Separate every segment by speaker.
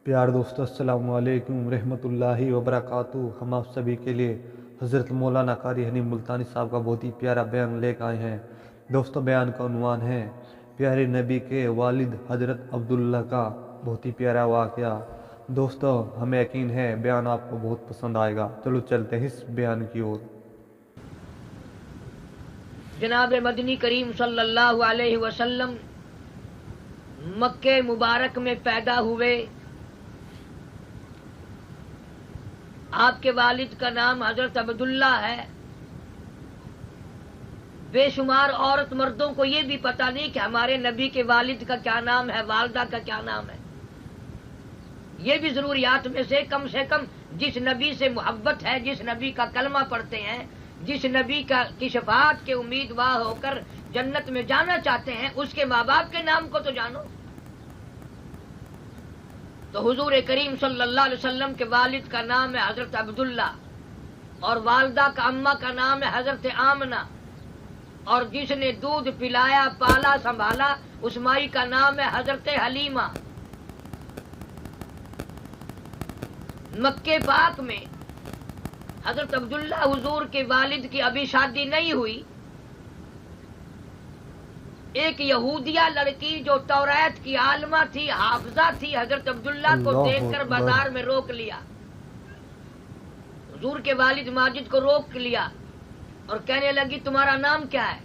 Speaker 1: پیار دوستو، السلام علیکم ورحمۃ اللہ وبرکاتہ۔ ہم آپ سبھی کے لیے حضرت مولانا قاری حنیف ملتانی صاحب کا بہت ہی پیارا بیان لے کے آئے ہیں۔ دوستو، بیان کا عنوان ہے پیارے نبی کے والد حضرت عبداللہ کا بہت ہی پیارا واقعہ۔ دوستو، ہمیں یقین ہے بیان آپ کو بہت پسند آئے گا۔ چلو چلتے ہیں اس بیان کی اور۔
Speaker 2: جناب مدنی کریم صلی اللہ علیہ وسلم مکہ مبارک میں پیدا ہوئے۔ آپ کے والد کا نام حضرت عبداللہ ہے۔ بے شمار عورت مردوں کو یہ بھی پتہ نہیں کہ ہمارے نبی کے والد کا کیا نام ہے، والدہ کا کیا نام ہے۔ یہ بھی ضروریات میں سے کم جس نبی سے محبت ہے، جس نبی کا کلمہ پڑھتے ہیں، جس نبی کی شفاعت کے امیدوار ہو کر جنت میں جانا چاہتے ہیں، اس کے ماں باپ کے نام کو تو جانو۔ تو حضور کریم صلی اللہ علیہ وسلم کے والد کا نام ہے حضرت عبداللہ، اور والدہ کا اماں کا نام ہے حضرت آمنہ، اور جس نے دودھ پلایا، پالا، سنبھالا، اس مائی کا نام ہے حضرت حلیمہ۔ مکے پاک میں حضرت عبداللہ حضور کے والد کی ابھی شادی نہیں ہوئی، ایک یہودیہ لڑکی جو توریت کی عالمہ تھی، حافظہ تھی، حضرت عبداللہ کو
Speaker 1: اللہ
Speaker 2: دیکھ کر
Speaker 1: اکبر۔
Speaker 2: بازار میں روک لیا۔ حضور کے والد ماجد کو روک لیا اور کہنے لگی تمہارا نام کیا ہے؟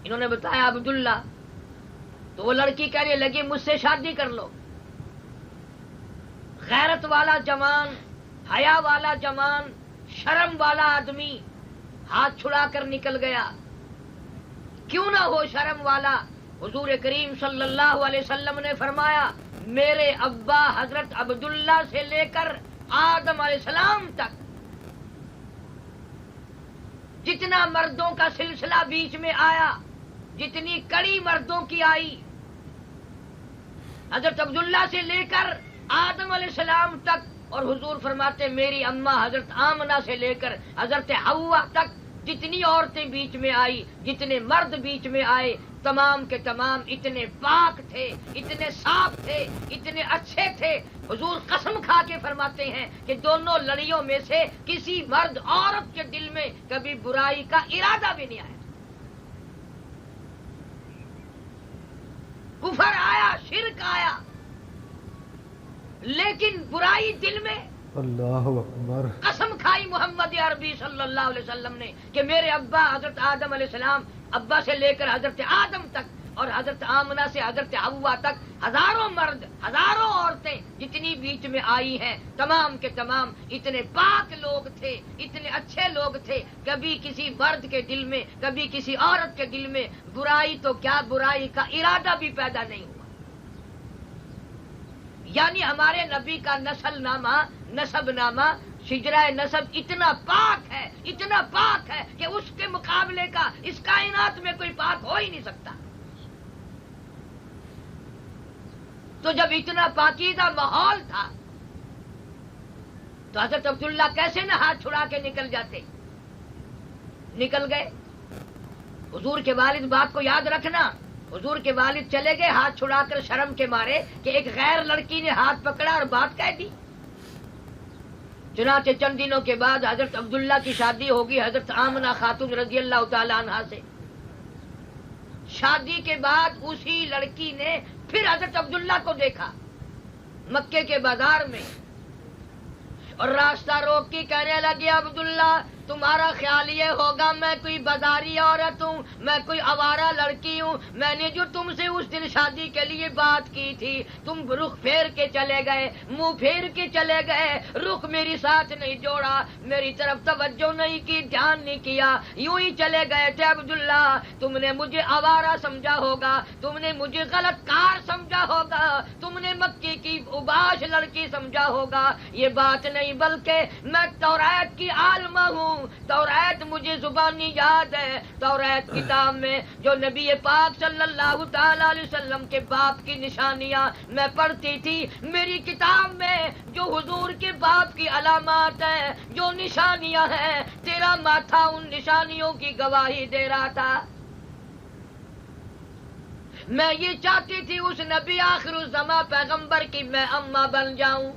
Speaker 2: انہوں نے بتایا عبداللہ۔ تو وہ لڑکی کہنے لگی مجھ سے شادی کر لو۔ غیرت والا جوان، حیا والا جوان، شرم والا آدمی ہاتھ چھڑا کر نکل گیا۔ کیوں نہ ہو شرم والا؟ حضور کریم صلی اللہ علیہ وسلم نے فرمایا میرے ابا حضرت عبداللہ سے لے کر آدم علیہ السلام تک جتنا مردوں کا سلسلہ بیچ میں آیا، جتنی کڑی مردوں کی آئی، حضرت عبداللہ سے لے کر آدم علیہ السلام تک، اور حضور فرماتے میری اماں حضرت آمنہ سے لے کر حضرت حوا تک جتنی عورتیں بیچ میں آئی، جتنے مرد بیچ میں آئے، تمام کے تمام اتنے پاک تھے، اتنے صاف تھے، اتنے اچھے تھے۔ حضور قسم کھا کے فرماتے ہیں کہ دونوں لڑیوں میں سے کسی مرد عورت کے دل میں کبھی برائی کا ارادہ بھی نہیں آیا۔ کفر آیا، شرک آیا، لیکن برائی دل میں
Speaker 1: اللہ اکبر۔
Speaker 2: قسم کھائی محمد عربی صلی اللہ علیہ وسلم نے کہ میرے ابا حضرت آدم علیہ السلام، ابا سے لے کر حضرت آدم تک اور حضرت آمنہ سے حضرت حوا تک ہزاروں مرد، ہزاروں عورتیں جتنی بیچ میں آئی ہیں، تمام کے تمام اتنے پاک لوگ تھے، اتنے اچھے لوگ تھے، کبھی کسی مرد کے دل میں، کبھی کسی عورت کے دل میں برائی تو کیا، برائی کا ارادہ بھی پیدا نہیں ہوا۔ یعنی ہمارے نبی کا نسل نامہ، نسب نامہ، شجرہ نسب اتنا پاک ہے، اتنا پاک ہے کہ اس کے مقابلے کا اس کائنات میں کوئی پاک ہو ہی نہیں سکتا۔ تو جب اتنا پاکیزہ ماحول تھا تو حضرت عبداللہ کیسے نہ ہاتھ چھڑا کے نکل جاتے؟ نکل گئے۔ حضور کے والد بات کو یاد رکھنا، حضور کے والد چلے گئے ہاتھ چھڑا کر شرم کے مارے کہ ایک غیر لڑکی نے ہاتھ پکڑا اور بات کہہ دی۔ چنانچہ چند دنوں کے بعد حضرت عبداللہ کی شادی ہوگی حضرت آمنہ خاتون رضی اللہ تعالی عنہا سے۔ شادی کے بعد اسی لڑکی نے پھر حضرت عبداللہ کو دیکھا مکے کے بازار میں، اور راستہ روک کے کہنے لگی عبداللہ تمہارا خیال یہ ہوگا میں کوئی بازاری عورت ہوں، میں کوئی آوارہ لڑکی ہوں، میں نے جو تم سے اس دن شادی کے لیے بات کی تھی، تم رخ پھیر کے چلے گئے، منہ پھیر کے چلے گئے، رخ میری ساتھ نہیں جوڑا، میری طرف توجہ نہیں کی، دھیان نہیں کیا، یوں ہی چلے گئے تھے عبداللہ۔ تم نے مجھے آوارہ سمجھا ہوگا، تم نے مجھے غلط کار سمجھا ہوگا، تم نے مکی کی اوباش لڑکی سمجھا ہوگا، یہ بات نہیں بلکہ میں توریت کی عالمہ ہوں۔ توریت مجھے زبانی یاد ہے، توریت کتاب میں جو نبی پاک صلی اللہ تعالی علیہ وسلم کے باپ کی نشانیاں میں پڑھتی تھی، میری کتاب میں جو حضور کے باپ کی علامات ہیں، جو نشانیاں ہیں، تیرا ماتھا ان نشانیوں کی گواہی دے رہا تھا۔ میں یہ چاہتی تھی اس نبی آخر الزماں پیغمبر کی میں اماں بن جاؤں،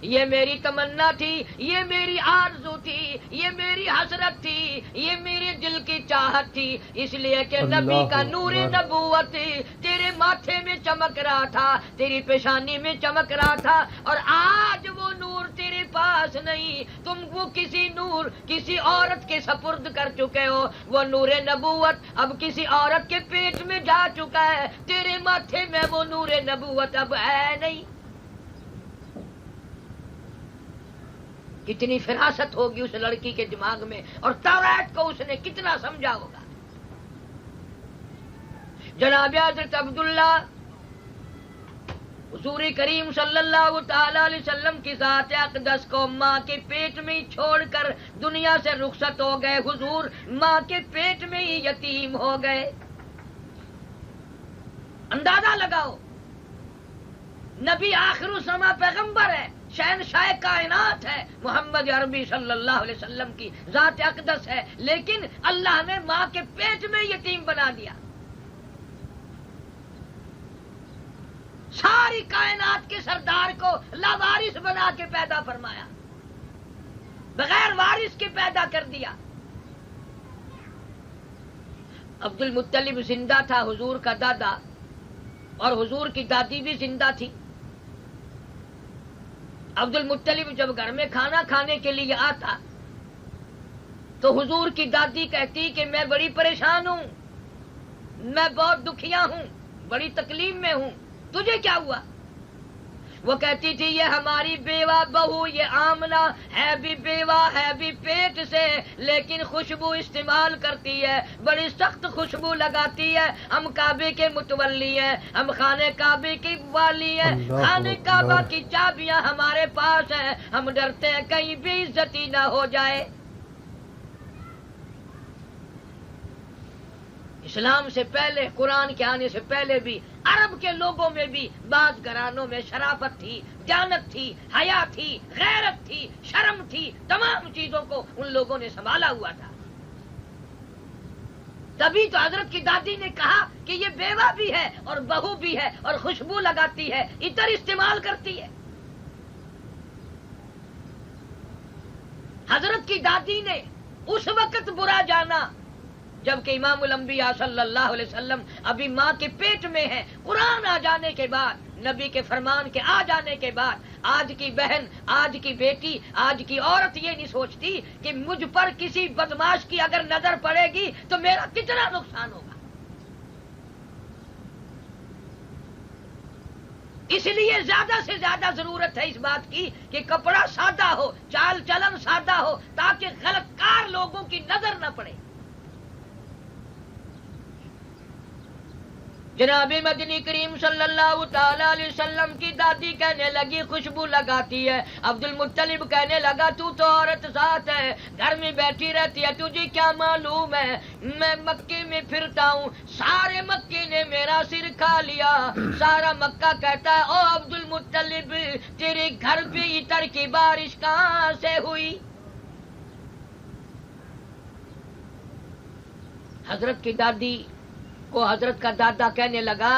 Speaker 2: یہ میری تمنا تھی، یہ میری آرزو تھی، یہ میری حسرت تھی، یہ میرے دل کی چاہت تھی، اس لیے کہ نبی کا نور نبوت تیرے ماتھے میں چمک رہا تھا، تیری پیشانی میں چمک رہا تھا، اور آج وہ نور تیرے پاس نہیں، تم وہ کسی نور کسی عورت کے سپرد کر چکے ہو، وہ نور نبوت اب کسی عورت کے پیٹ میں جا چکا ہے، تیرے ماتھے میں وہ نور نبوت اب ہے نہیں۔ کتنی فراست ہوگی اس لڑکی کے دماغ میں، اور توریت کو اس نے کتنا سمجھا ہوگا۔ جناب حضرت عبداللہ حضور کریم صلی اللہ تعالی علیہ وسلم کی ذات اقدس کو ماں کے پیٹ میں ہی چھوڑ کر دنیا سے رخصت ہو گئے، حضور ماں کے پیٹ میں ہی یتیم ہو گئے۔ اندازہ لگاؤ، نبی آخر الزماں پیغمبر ہے، شہنشاہ کائنات ہے، محمد عربی صلی اللہ علیہ وسلم کی ذات اقدس ہے، لیکن اللہ نے ماں کے پیٹ میں یتیم بنا دیا۔ ساری کائنات کے سردار کو لاوارث بنا کے پیدا فرمایا، بغیر وارث کے پیدا کر دیا۔ عبد المطلب زندہ تھا، حضور کا دادا، اور حضور کی دادی بھی زندہ تھی۔ عبد المطلب جب گھر میں کھانا کھانے کے لیے آتا تو حضور کی دادی کہتی کہ میں بڑی پریشان ہوں، میں بہت دکھیا ہوں، بڑی تکلیف میں ہوں، تجھے کیا ہوا؟ وہ کہتی تھی یہ ہماری بیوہ بہو، یہ آمنہ ہے بھی بیوہ ہے بھی پیٹ سے، لیکن خوشبو استعمال کرتی ہے، بڑی سخت خوشبو لگاتی ہے، ہم کعبے کے متولی ہیں، ہم خانے کعبے کی والی ہیں، خانے کعبہ کی چابیاں ہمارے پاس ہیں، ہم ڈرتے ہیں کہیں بھی عزتی نہ ہو جائے۔ اسلام سے پہلے، قرآن کے آنے سے پہلے بھی عرب کے لوگوں میں بھی بعض گھرانوں میں شرافت تھی، دیانت تھی، حیا تھی، غیرت تھی، شرم تھی، تمام چیزوں کو ان لوگوں نے سنبھالا ہوا تھا۔ تبھی تو حضرت کی دادی نے کہا کہ یہ بیوہ بھی ہے اور بہو بھی ہے اور خوشبو لگاتی ہے، عطر استعمال کرتی ہے۔ حضرت کی دادی نے اس وقت برا جانا جبکہ امام الانبیاء صلی اللہ علیہ وسلم ابھی ماں کے پیٹ میں ہے۔ قرآن آ جانے کے بعد، نبی کے فرمان کے آ جانے کے بعد، آج کی بہن، آج کی بیٹی، آج کی عورت یہ نہیں سوچتی کہ مجھ پر کسی بدماش کی اگر نظر پڑے گی تو میرا کتنا نقصان ہوگا۔ اس لیے زیادہ سے زیادہ ضرورت ہے اس بات کی کہ کپڑا سادہ ہو، چال چلن سادہ ہو، تاکہ غلط کار لوگوں کی نظر نہ پڑے۔ جناب مدنی کریم صلی اللہ تعالی علیہ وسلم کی دادی کہنے لگی خوشبو لگاتی ہے، عبد المطلب کہنے لگا تو عورت ذات ہے، گھر میں بیٹھی رہتی ہے، تجھے کیا معلوم ہے؟ میں مکے میں پھرتا ہوں، سارے مکے نے میرا سر کھا لیا، سارا مکہ کہتا ہے او عبد المطلب تیرے گھر پہ عطر کی بارش کہاں سے ہوئی؟ حضرت کی دادی کو حضرت کا دادا کہنے لگا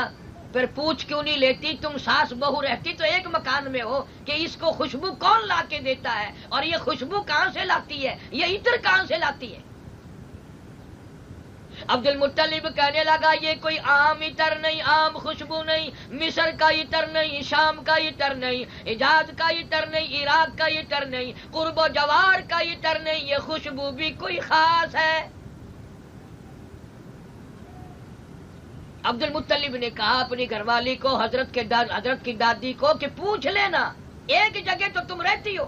Speaker 2: پھر پوچھ کیوں نہیں لیتی، تم ساس بہو رہتی تو ایک مکان میں ہو، کہ اس کو خوشبو کون لا کے دیتا ہے، اور یہ خوشبو کہاں سے لاتی ہے، یہ عطر کہاں سے لاتی ہے؟ عبد المطلب کہنے لگا یہ کوئی عام عطر نہیں، عام خوشبو نہیں، مصر کا عطر نہیں، شام کا عطر نہیں، حجاز کا عطر نہیں، عراق کا عطر نہیں، قرب و جوار کا عطر نہیں، یہ خوشبو بھی کوئی خاص ہے۔ عبد المطلب نے کہا اپنی گھر والی کو، حضرت کی دادی کو کہ پوچھ لینا، ایک جگہ تو تم رہتی ہو۔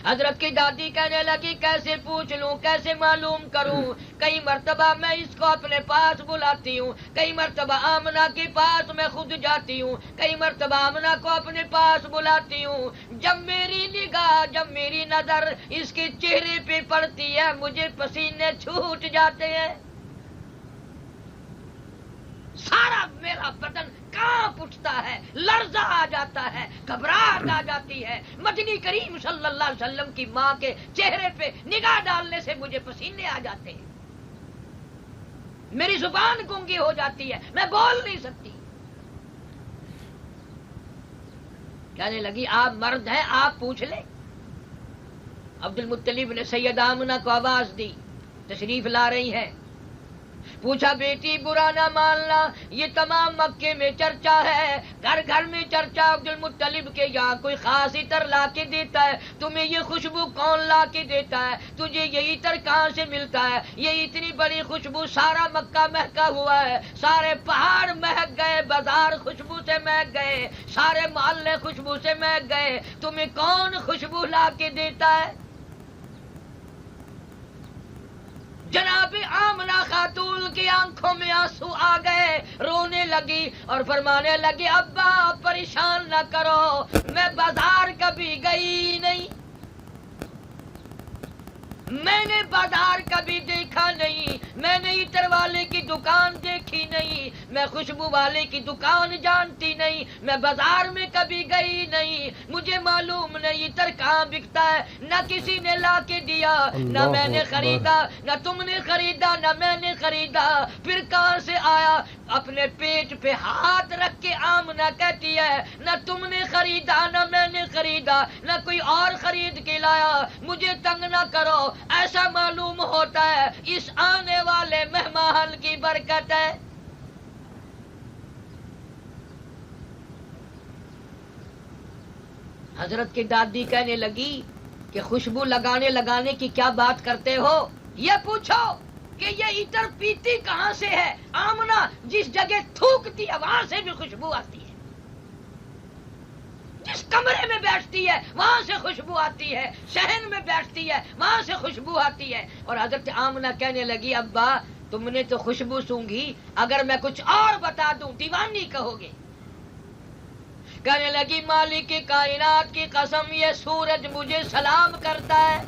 Speaker 2: حضرت کی دادی کہنے لگی کیسے پوچھ لوں، کیسے معلوم کروں؟ کئی مرتبہ میں اس کو اپنے پاس بلاتی ہوں، کئی مرتبہ آمنہ کے پاس میں خود جاتی ہوں، کئی مرتبہ آمنہ کو اپنے پاس بلاتی ہوں، جب میری نگاہ، جب میری نظر اس کے چہرے پہ پڑتی ہے مجھے پسینے چھوٹ جاتے ہیں، سارا میرا بدن کانپ اٹھتا ہے، لرزہ آ جاتا ہے، گھبراہٹ آ جاتی ہے، مدنی کریم صلی اللہ علیہ وسلم کی ماں کے چہرے پہ نگاہ ڈالنے سے مجھے پسینے آ جاتے ہیں۔ میری زبان گونگی ہو جاتی ہے، میں بول نہیں سکتی۔ کہنے لگی آپ مرد ہیں، آپ پوچھ لیں۔ عبد المطلب نے سیدہ آمنہ کو آواز دی، تشریف لا رہی ہیں۔ پوچھا بیٹی برا نہ ماننا، یہ تمام مکے میں چرچا ہے، گھر گھر میں چرچا عبد المطلب کے یہاں کوئی خاص عطر لا کے دیتا ہے، تمہیں یہ خوشبو کون لا کے دیتا ہے، تجھے یہ عطر کہاں سے ملتا ہے، یہ اتنی بڑی خوشبو، سارا مکہ مہکا ہوا ہے، سارے پہاڑ مہک گئے، بازار خوشبو سے مہک گئے، سارے محلے خوشبو سے مہک گئے، تمہیں کون خوشبو لا کے دیتا ہے؟ جناب آمنہ خاتون کی آنکھوں میں آنسو آ گئے، رونے لگی اور فرمانے لگی ابا پریشان نہ کرو، میں بازار کبھی گئی نہیں، میں نے بازار کبھی دیکھا نہیں، میں نے عطر والے کی دکان دیکھی نہیں، میں خوشبو والے کی دکان جانتی نہیں، میں بازار میں کبھی گئی نہیں، مجھے معلوم نہیں عطر کہاں بکتا ہے، نہ کسی نے لا کے دیا، نہ میں نے خریدا، نہ تم نے خریدا، نہ میں نے خریدا، پھر کہاں سے آیا؟ اپنے پیٹ پہ ہاتھ رکھ کے آمنہ کہتی ہے نہ تم نے خریدا، نہ میں نے خریدا، نہ کوئی اور خرید کے لایا، مجھے تنگ نہ کرو، ایسا معلوم ہوتا ہے اس آنے والے مہمان کی برکت ہے۔ حضرت کی دادی کہنے لگی کہ خوشبو لگانے کی کیا بات کرتے ہو، یہ پوچھو کہ یہ عطر پیتی کہاں سے ہے؟ آمنہ جس جگہ تھوکتی ہے وہاں سے بھی خوشبو آتی ہے، جس کمرے میں بیٹھتی ہے وہاں سے خوشبو آتی ہے، صحن میں بیٹھتی ہے وہاں سے خوشبو آتی ہے۔ اور حضرت آمنہ کہنے لگی ابا تم نے تو خوشبو سونگھی، اگر میں کچھ اور بتا دوں دیوانی کہو گے۔ کہنے لگی مالک کائنات کی قسم یہ سورج مجھے سلام کرتا ہے،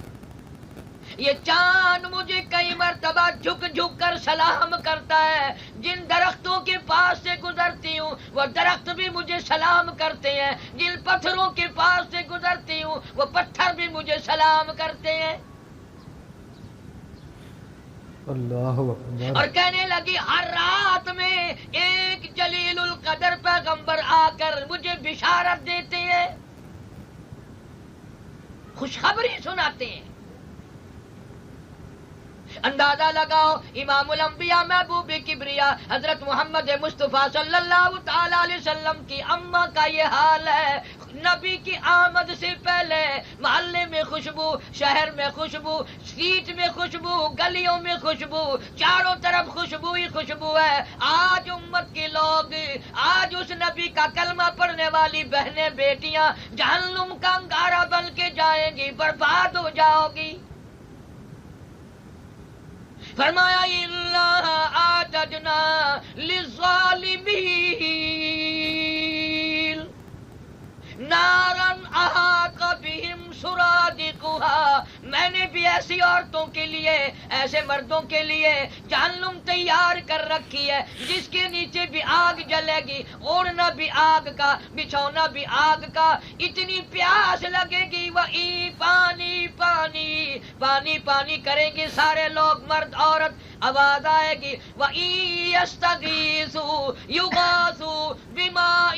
Speaker 2: یہ چاند مجھے کئی مرتبہ جھک جھک کر سلام کرتا ہے، جن درختوں کے پاس سے گزرتی ہوں وہ درخت بھی مجھے سلام کرتے ہیں، جن پتھروں کے پاس سے گزرتی ہوں وہ پتھر بھی مجھے سلام کرتے ہیں۔
Speaker 1: اللہ اکبر۔
Speaker 2: اور کہنے لگی ہر رات میں ایک جلیل القدر پیغمبر آ کر مجھے بشارت دیتے ہیں، خوشخبری سناتے ہیں۔ اندازہ لگاؤ امام الانبیاء محبوب کبریا حضرت محمد مصطفیٰ صلی اللہ تعالی علیہ وسلم کی اماں کا یہ حال ہے، نبی کی آمد سے پہلے محلے میں خوشبو، شہر میں خوشبو، سٹریٹ میں خوشبو، گلیوں میں خوشبو، چاروں طرف خوشبو ہی خوشبو ہے۔ آج امت کے لوگ، آج اس نبی کا کلمہ پڑھنے والی بہنیں بیٹیاں جہنم کا انگارہ بن کے جائیں گی، برباد ہو جاؤ گی۔ فرمایا اِنَّا أَعْتَدْنَا لِلظَّالِمِينَ نَارًا أَحَاطَ بِهِمْ سُرَادِقُهَا، میں نے بھی ایسی عورتوں کے لیے، ایسے مردوں کے لیے جہنم تیار کر رکھی ہے جس کے نیچے بھی آگ جلے گی، اوڑھنا بھی آگ کا، بچھونا بھی آگ کا، اتنی پیاس لگے گی وہی پانی پانی پانی پانی کریں گے سارے لوگ، مرد عورت، آواز آئے گی وَإِن يَسْتَغِيثُوا يُغَاثُوا بِمَاءٍ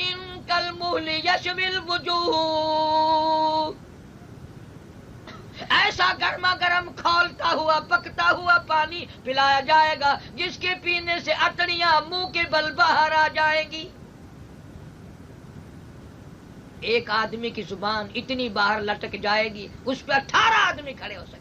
Speaker 2: كَالْمُهْلِ يَشْوِي الْوُجُوهَ، ایسا گرما گرم کھولتا ہوا پکتا ہوا پانی پلایا جائے گا جس کے پینے سے اٹڑیاں منہ کے بل باہر آ جائیں گی۔ ایک آدمی کی زبان اتنی باہر لٹک جائے گی اس پہ 18 آدمی کھڑے ہو سکے۔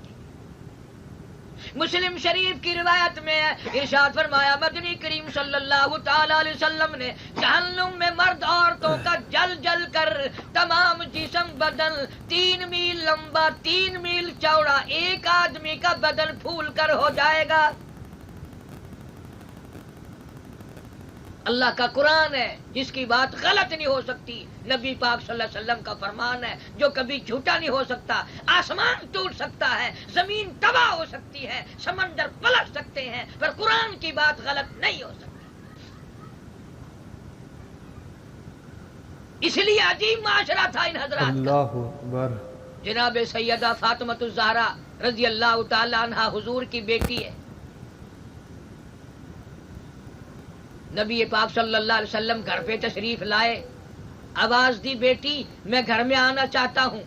Speaker 2: مسلم شریف کی روایت میں ہے، ارشاد فرمایا مدنی کریم صلی اللہ تعالی علیہ وسلم نے جہنم میں مرد عورتوں کا جل جل کر تمام جسم بدن 3 میل لمبا 3 میل چوڑا ایک آدمی کا بدن پھول کر ہو جائے گا۔ اللہ کا قرآن ہے جس کی بات غلط نہیں ہو سکتی، نبی پاک صلی اللہ علیہ وسلم کا فرمان ہے جو کبھی جھوٹا نہیں ہو سکتا۔ آسمان ٹوٹ سکتا ہے، زمین تباہ ہو سکتی ہے، سمندر پلٹ سکتے ہیں، پر قرآن کی بات غلط نہیں ہو سکتی۔ اس لیے عجیب معاشرہ تھا ان حضرات کا۔
Speaker 1: اللہ اکبر۔
Speaker 2: جناب سیدہ فاطمۃ الزہرا رضی اللہ تعالی عنہا حضور کی بیٹی ہے، نبی پاک صلی اللہ علیہ وسلم گھر پہ تشریف لائے، آواز دی بیٹی میں گھر میں آنا چاہتا ہوں۔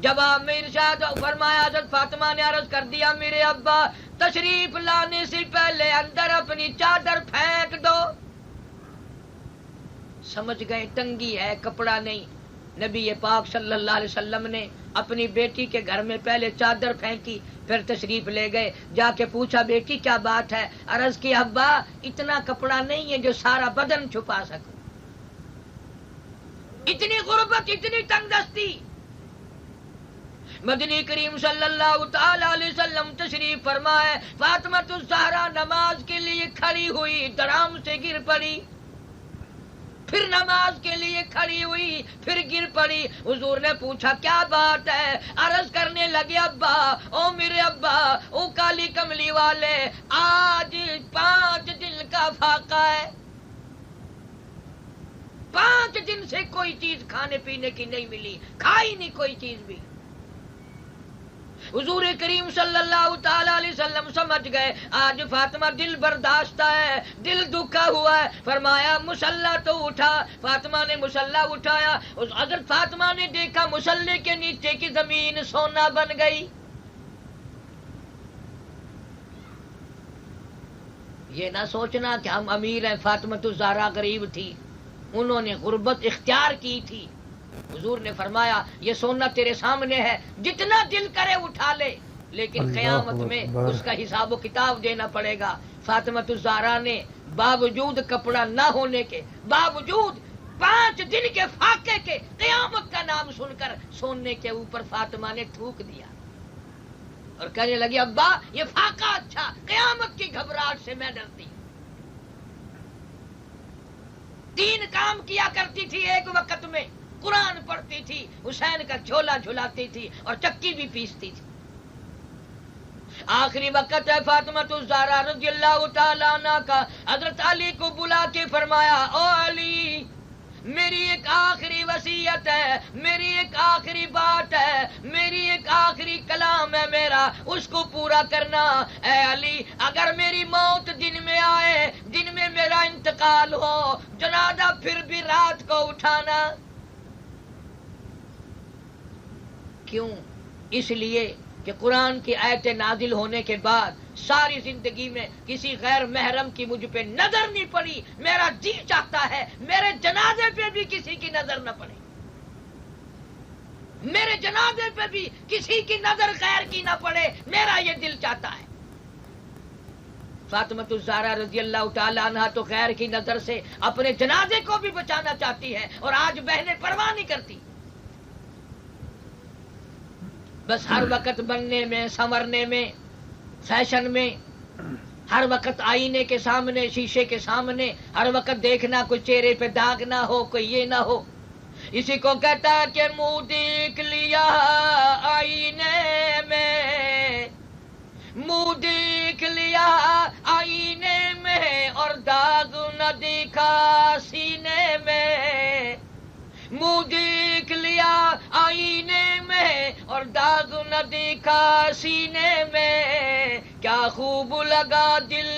Speaker 2: جب آپ میں ارشاد فرمایا، حضرت فاطمہ نے عرض کر دیا میرے ابا تشریف لانے سے پہلے اندر اپنی چادر پھینک دو۔ سمجھ گئے تنگی ہے، کپڑا نہیں۔ نبی پاک صلی اللہ علیہ وسلم نے اپنی بیٹی کے گھر میں پہلے چادر پھینکی، پھر تشریف لے گئے۔ جا کے پوچھا بیٹی کیا بات ہے؟ عرض کی ابا اتنا کپڑا نہیں ہے جو سارا بدن چھپا سکوں، اتنی غربت، اتنی تنگ دستی۔ مدنی کریم صلی اللہ تعالی علیہ وسلم تشریف فرمائے، فاطمہ الزہرا نماز کے لیے کھڑی ہوئی، درام سے گر پڑی، پھر نماز کے لیے کھڑی ہوئی، پھر گر پڑی۔ حضور نے پوچھا کیا بات ہے؟ عرض کرنے لگے ابا، او میرے ابا، او کالی کملی والے، آج 5 دن کا فاقہ ہے، 5 دن سے کوئی چیز کھانے پینے کی نہیں ملی، کھائی نہیں کوئی چیز بھی۔ حضور کریم صلی اللہ تعالی علیہ وسلم سمجھ گئے آج فاطمہ دل برداشتہ ہے، دل دکھا ہوا ہے۔ فرمایا مصلی تو اٹھا۔ فاطمہ نے مصلی اٹھایا، حضرت فاطمہ نے دیکھا مصلی کے نیچے کی زمین سونا بن گئی۔ یہ نہ سوچنا کہ ہم امیر ہیں، فاطمہ الزہرا غریب تھی، انہوں نے غربت اختیار کی تھی۔ حضور نے فرمایا یہ سونا تیرے سامنے ہے، جتنا دل کرے اٹھا لے، لیکن قیامت میں اس کا حساب و کتاب دینا پڑے گا۔ فاطمہ الزہرا نے باوجود کپڑا نہ ہونے کے، باوجود 5 دن کے فاقے کے، قیامت کا نام سن کر سونے کے اوپر فاطمہ نے تھوک دیا اور کہنے لگی ابا یہ فاقہ اچھا، قیامت کی گھبراہٹ سے میں ڈرتی۔ 3 کام کیا کرتی تھی ایک وقت میں، قرآن پڑھتی تھی، حسین کا جھولا جھلاتی تھی اور چکی بھی پیستی تھی۔ آخری وقت ہے فاطمہ الزہرا رضی اللہ تعالیٰ عنہ کا، حضرت علی کو بلا کے فرمایا او علی، میری ایک آخری وصیت ہے، میری ایک آخری بات ہے، میری ایک آخری کلام ہے میرا، اس کو پورا کرنا۔ اے علی اگر میری موت دن میں آئے، دن میں میرا انتقال ہو، جنازہ پھر بھی رات کو اٹھانا۔ کیوں؟ اس لیے کہ قرآن کی آیتیں نازل ہونے کے بعد ساری زندگی میں کسی غیر محرم کی مجھ پہ نظر نہیں پڑی۔ میرا جی چاہتا ہے میرے جنازے پہ بھی کسی کی نظر نہ پڑے، میرے جنازے پہ بھی کسی کی نظر غیر کی نہ پڑے، میرا یہ دل چاہتا ہے۔ فاطمہ الزہرا رضی اللہ تعالی عنہا تو غیر کی نظر سے اپنے جنازے کو بھی بچانا چاہتی ہے، اور آج بہنیں پرواہ نہیں کرتی، بس ہر وقت بننے میں، سنورنے میں، فیشن میں، ہر وقت آئینے کے سامنے، شیشے کے سامنے، ہر وقت دیکھنا کوئی چہرے پہ داغ نہ ہو، کوئی یہ نہ ہو۔ اسی کو کہتا ہے کہ منہ دیکھ لیا آئینے میں، منہ دیکھ لیا آئینے میں اور داغ نہ دیکھا سینے میں، منہ دیکھ لیا آئینے میں اور داغ نہ دیکھا سینے میں، کیا خوب لگا دل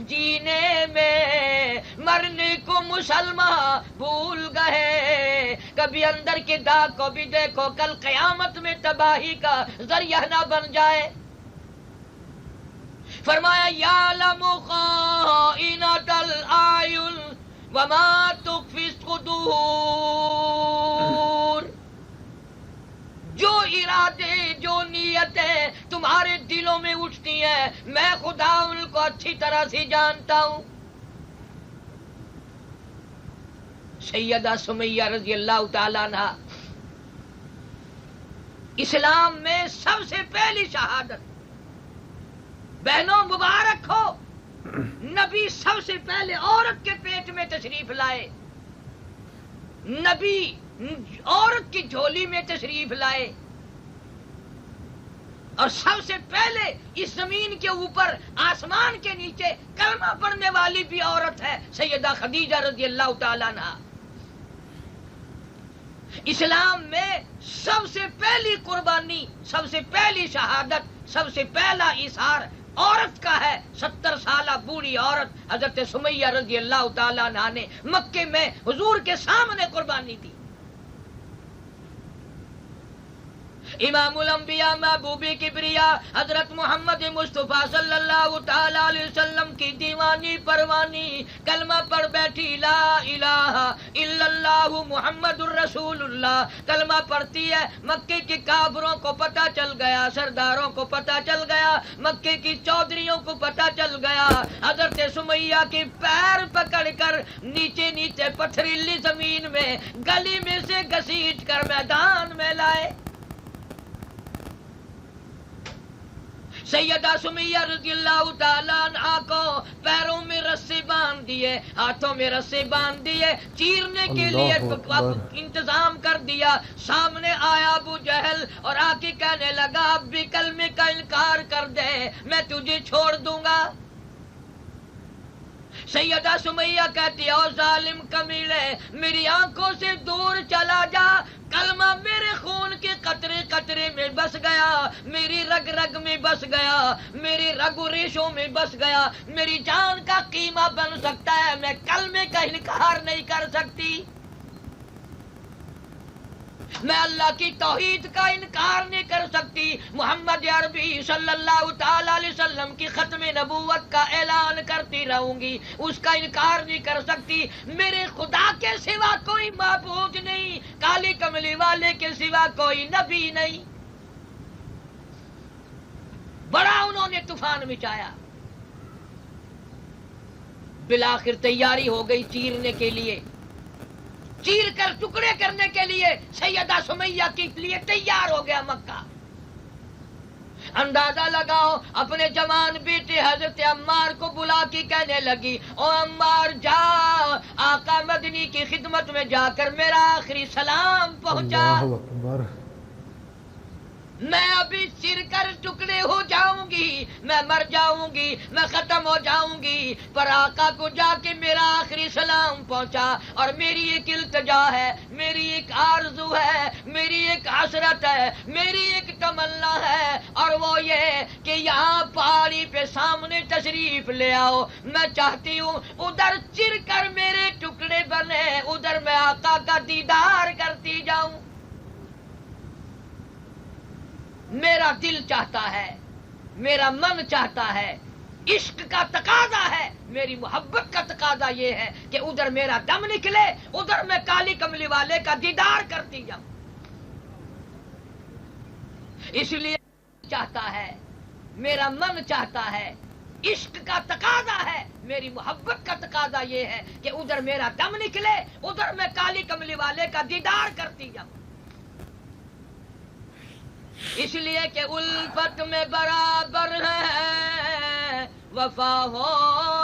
Speaker 2: جینے میں، مرنے کو مسلمان بھول گئے، کبھی اندر کے داغ کو بھی دیکھو، کل قیامت میں تباہی کا ذریعہ نہ بن جائے۔ فرمایا یعلم خائنۃ الاعین وما تخفی الصدور، جو ارادے، جو نیتیں تمہارے دلوں میں اٹھتی ہیں میں خدا ان کو اچھی طرح سے جانتا ہوں۔ سیدہ سمیہ رضی اللہ تعالیٰ عنہ اسلام میں سب سے پہلی شہادت، بہنوں مبارک ہو، نبی سب سے پہلے عورت کے پیٹ میں تشریف لائے، نبی عورت کی جھولی میں تشریف لائے، اور سب سے پہلے اس زمین کے اوپر، آسمان کے نیچے کلمہ پڑھنے والی بھی عورت ہے سیدہ خدیجہ رضی اللہ تعالیٰ عنہا۔ اسلام میں سب سے پہلی قربانی، سب سے پہلی شہادت، سب سے پہلا ایثار عورت کا ہے، 70 سالہ بوڑھی عورت حضرت سمیہ رضی اللہ تعالیٰ عنہا نے مکے میں حضور کے سامنے قربانی دی۔ امام الانبیاء محبوب کبریا حضرت محمد مصطفیٰ صلی اللہ تعالی علیہ وسلم کی دیوانی پروانی کلمہ پڑھ بیٹھی، لا الہ الا اللہ محمد الرسول اللہ، کلمہ پڑھتی ہے۔ مکے کے کافروں کو پتہ چل گیا، سرداروں کو پتہ چل گیا، مکے کی چودھریوں کو پتہ چل گیا۔ حضرت سمیہ کے پیر پکڑ کر نیچے نیچے پتھریلی زمین میں گلی میں سے گھسیٹ کر میدان میں لائے۔ سیدہ سمیہ رضی اللہ تعالیٰ عنہا کو پیروں میں رسے باندھ دیے، ہاتھوں میں رسے باندھ دیے، چیرنے کے لیے انتظام کر دیا۔ سامنے آیا ابو جہل اور آ کے کہنے لگا اب بھی کلمے کا انکار کر دے، میں تجھے چھوڑ دوں گا۔ سیدہ سمیہ کہتی او ظالم کمینے، میری آنکھوں سے دور چلا جا، کلمہ میرے خون کے قطرے قطرے میں بس گیا، میری رگ رگ میں بس گیا، میری رگ و ریشوں میں بس گیا، میری جان کا قیمہ بن سکتا ہے، میں کلمے کا انکار نہیں کر سکتی، میں اللہ کی توحید کا انکار نہیں کر سکتی، محمد عربی صلی اللہ تعالی علیہ وسلم کی ختم نبوت کا اعلان کرتی رہوں گی، اس کا انکار نہیں کر سکتی، میرے خدا کے سوا کوئی معبود نہیں، کالی کملی والے کے سوا کوئی نبی نہیں۔ بڑا انہوں نے طوفان مچایا، بالآخر تیاری ہو گئی چیرنے کے لیے، چیر کر ٹکڑے کرنے کے لیے سیدہ سمیہ کے لیے تیار ہو گیا مکہ۔ اندازہ لگاؤ، اپنے جوان بیٹے حضرت عمار کو بلا کے کہنے لگی او عمار جا آقا مدنی کی خدمت میں جا کر میرا آخری سلام پہنچا،
Speaker 1: اللہ اکبر۔
Speaker 2: میں ابھی چر کر ٹکڑے ہو جاؤں گی، میں مر جاؤں گی، میں ختم ہو جاؤں گی، پر آقا کو جا کے میرا آخری سلام پہنچا، اور میری ایک التجا ہے، میری ایک آرزو ہے، میری ایک حسرت ہے، میری ایک تمنا ہے، اور وہ یہ کہ یہاں پہاڑی پہ سامنے تشریف لے آؤ، میں چاہتی ہوں ادھر چر کر میرے ٹکڑے بنے، ادھر میں آقا کا دیدار کرتی جاؤں، میرا دل چاہتا ہے، میرا من چاہتا ہے، عشق کا تقاضا ہے، میری محبت کا تقاضا یہ ہے کہ ادھر میرا دم نکلے، ادھر میں کالی کملی والے کا دیدار کرتی جاؤں، اس لیے چاہتا ہے، میرا من چاہتا ہے، عشق کا تقاضا ہے، میری محبت کا تقاضا یہ ہے کہ ادھر میرا دم نکلے، ادھر میں کالی کملی والے کا دیدار کرتی جاؤں، اس لیے کہ الفت میں برابر ہے، وفا ہو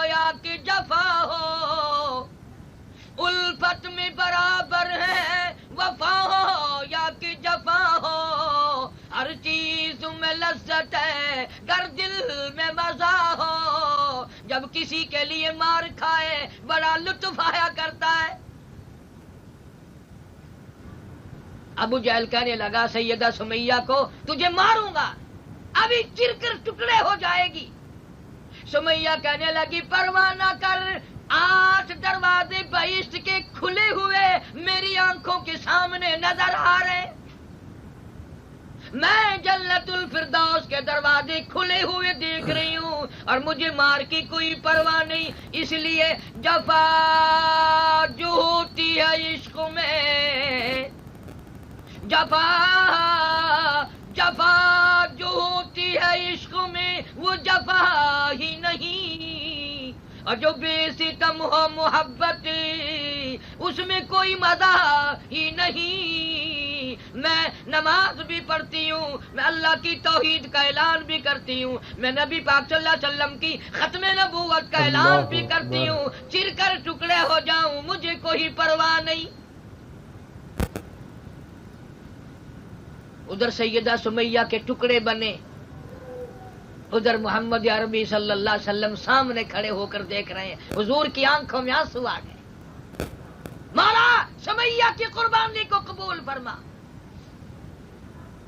Speaker 2: یا کہ جفا ہو، الفت میں برابر ہے، وفا ہو یا کہ جفا ہو، ہر چیز میں لذت ہے گر دل میں مزہ ہو، جب کسی کے لیے مار کھائے بڑا لطف آیا کرتا ہے۔ ابو جہل کہنے لگا سیدہ سمیہ کو تجھے ماروں گا، ابھی چر کر ٹکڑے ہو جائے گی۔ سمیہ کہنے لگی پرواہ نہ کر، 8 دروازے بہشت کے کھلے ہوئے میری آنکھوں کے سامنے نظر آ رہے، میں جنت الفردوس کے دروازے کھلے ہوئے دیکھ رہی ہوں، اور مجھے مار کی کوئی پرواہ نہیں، اس لیے جفا جو ہوتی ہے عشق میں، جفا جفا جو ہوتی ہے عشق میں وہ جفا ہی نہیں، اور جو بے ستم ہو محبت اس میں کوئی مزہ ہی نہیں، میں نماز بھی پڑھتی ہوں، میں اللہ کی توحید کا اعلان بھی کرتی ہوں، میں نبی پاک صلی اللہ علیہ وسلم کی ختم نبوت کا اعلان بھی کرتی ہوں، چر کر ٹکڑے ہو جاؤں مجھے کوئی پرواہ نہیں۔ ادھر سیدہ سمیہ کے ٹکڑے بنے، ادھر محمد عربی صلی اللہ علیہ وسلم سامنے کھڑے ہو کر دیکھ رہے ہیں، حضور کی آنکھوں میں آنسو آ گئے، مولا سمیہ کی قربانی کو قبول فرما۔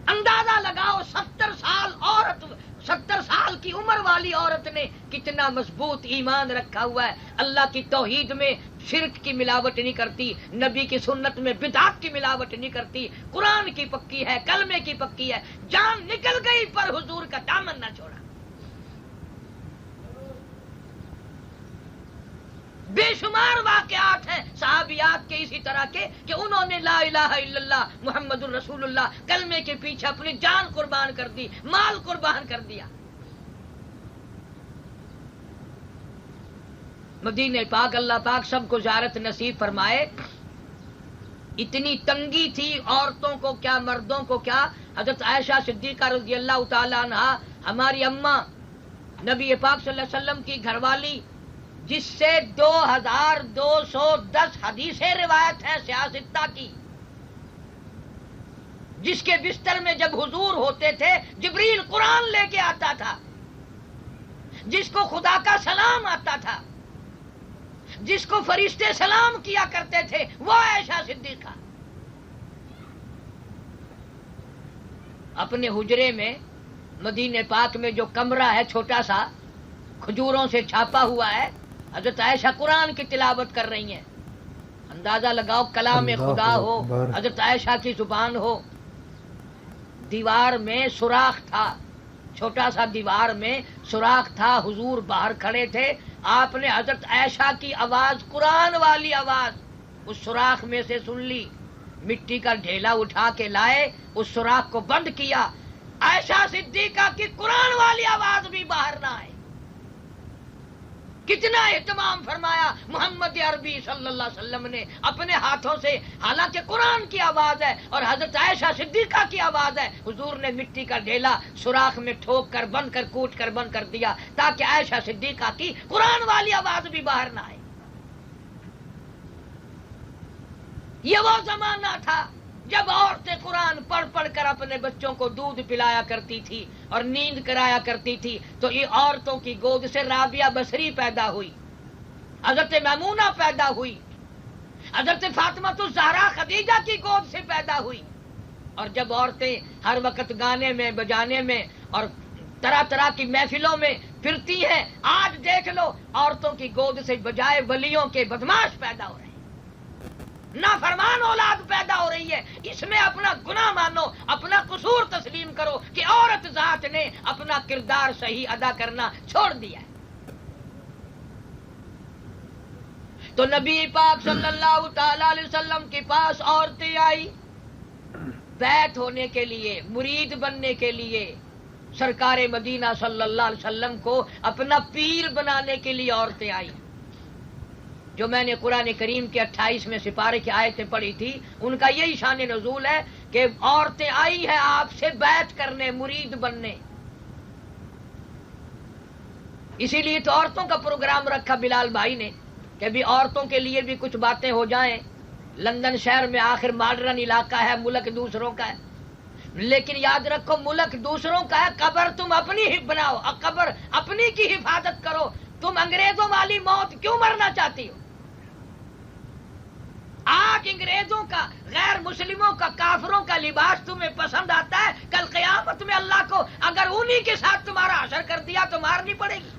Speaker 2: اندازہ لگاؤ 70 سال عورت 70 سال کی عمر والی عورت نے کتنا مضبوط ایمان رکھا ہوا ہے، اللہ کی توحید میں شرک کی ملاوٹ نہیں کرتی، نبی کی سنت میں بدعت کی ملاوٹ نہیں کرتی، قرآن کی پکی ہے، کلمے کی پکی ہے، جان نکل گئی پر حضور کا دامن نہ چھوڑا۔ بے شمار واقعات ہیں صحابیات کے اسی طرح کے کہ انہوں نے لا الہ الا اللہ محمد الرسول اللہ کلمے کے پیچھے اپنی جان قربان کر دی، مال قربان کر دیا۔ مدینہ پاک اللہ پاک سب کو زیارت نصیب فرمائے۔ اتنی تنگی تھی عورتوں کو کیا مردوں کو کیا، حضرت عائشہ صدیقہ رضی اللہ تعالی عنہا ہماری اماں نبی پاک صلی اللہ علیہ وسلم کی گھر والی، جس سے 2210 حدیثیں روایت ہیں سیاستہ کی، جس کے بستر میں جب حضور ہوتے تھے جبریل قرآن لے کے آتا تھا، جس کو خدا کا سلام آتا تھا، جس کو فرشتے سلام کیا کرتے تھے، وہ عائشہ صدیقہ اپنے حجرے میں مدینہ پاک میں جو کمرہ ہے چھوٹا سا کھجوروں سے چھاپا ہوا ہے، حضرت عائشہ قرآن کی تلاوت کر رہی ہیں۔ اندازہ لگاؤ کلام خدا ہو، حضرت عائشہ کی زبان ہو۔ دیوار میں سوراخ تھا، چھوٹا سا دیوار میں سوراخ تھا، حضور باہر کھڑے تھے، آپ نے حضرت عائشہ کی آواز، قرآن والی آواز اس سوراخ میں سے سن لی، مٹی کا ڈھیلا اٹھا کے لائے، اس سوراخ کو بند کیا، عائشہ صدیقہ کی قرآن والی آواز بھی باہر نہ آئے۔ کتنا اہتمام فرمایا محمد عربی صلی اللہ علیہ وسلم نے اپنے ہاتھوں سے، حالانکہ قرآن کی آواز ہے اور حضرت عائشہ صدیقہ کی آواز ہے، حضور نے مٹی کا ڈھیلا سوراخ میں ٹھوک کر بند کر کوٹ کر بند کر دیا تاکہ عائشہ صدیقہ کی قرآن والی آواز بھی باہر نہ آئے۔ یہ وہ زمانہ تھا جب عورتیں قرآن پڑھ پڑھ کر اپنے بچوں کو دودھ پلایا کرتی تھی اور نیند کرایا کرتی تھی، تو یہ عورتوں کی گود سے رابعہ بصری پیدا ہوئی، حضرت میمونہ پیدا ہوئی، حضرت فاطمہ الزہرا خدیجہ کی گود سے پیدا ہوئی۔ اور جب عورتیں ہر وقت گانے میں بجانے میں اور طرح طرح کی محفلوں میں پھرتی ہیں، آج دیکھ لو عورتوں کی گود سے بجائے ولیوں کے بدماش پیدا ہو رہے ہیں، نافرمان اولاد پیدا ہو رہی ہے۔ اس میں اپنا گناہ مانو، اپنا قصور تسلیم کرو کہ عورت ذات نے اپنا کردار صحیح ادا کرنا چھوڑ دیا ہے۔ تو نبی پاک صلی اللہ تعالی علیہ وسلم کے پاس عورتیں آئی بیعت ہونے کے لیے، مرید بننے کے لیے، سرکار مدینہ صلی اللہ علیہ وسلم کو اپنا پیر بنانے کے لیے عورتیں آئی۔ جو میں نے قرآن کریم کے 28ویں سپارے کی آیتیں پڑھی تھی، ان کا یہی شان نزول ہے کہ عورتیں آئی ہیں آپ سے بیعت کرنے، مرید بننے۔ اسی لیے تو عورتوں کا پروگرام رکھا بلال بھائی نے کہ بھی عورتوں کے لیے بھی کچھ باتیں ہو جائیں۔ لندن شہر میں آخر ماڈرن علاقہ ہے، ملک دوسروں کا ہے، لیکن یاد رکھو ملک دوسروں کا ہے، قبر تم اپنی ہی بناؤ، قبر اپنی کی حفاظت کرو۔ تم انگریزوں والی موت کیوں مرنا چاہتی ہو؟ آج انگریزوں کا، غیر مسلموں کا، کافروں کا لباس تمہیں پسند آتا ہے، کل قیامت میں اللہ کو اگر انہی کے ساتھ تمہارا حشر کر دیا تو مارنی پڑے گی۔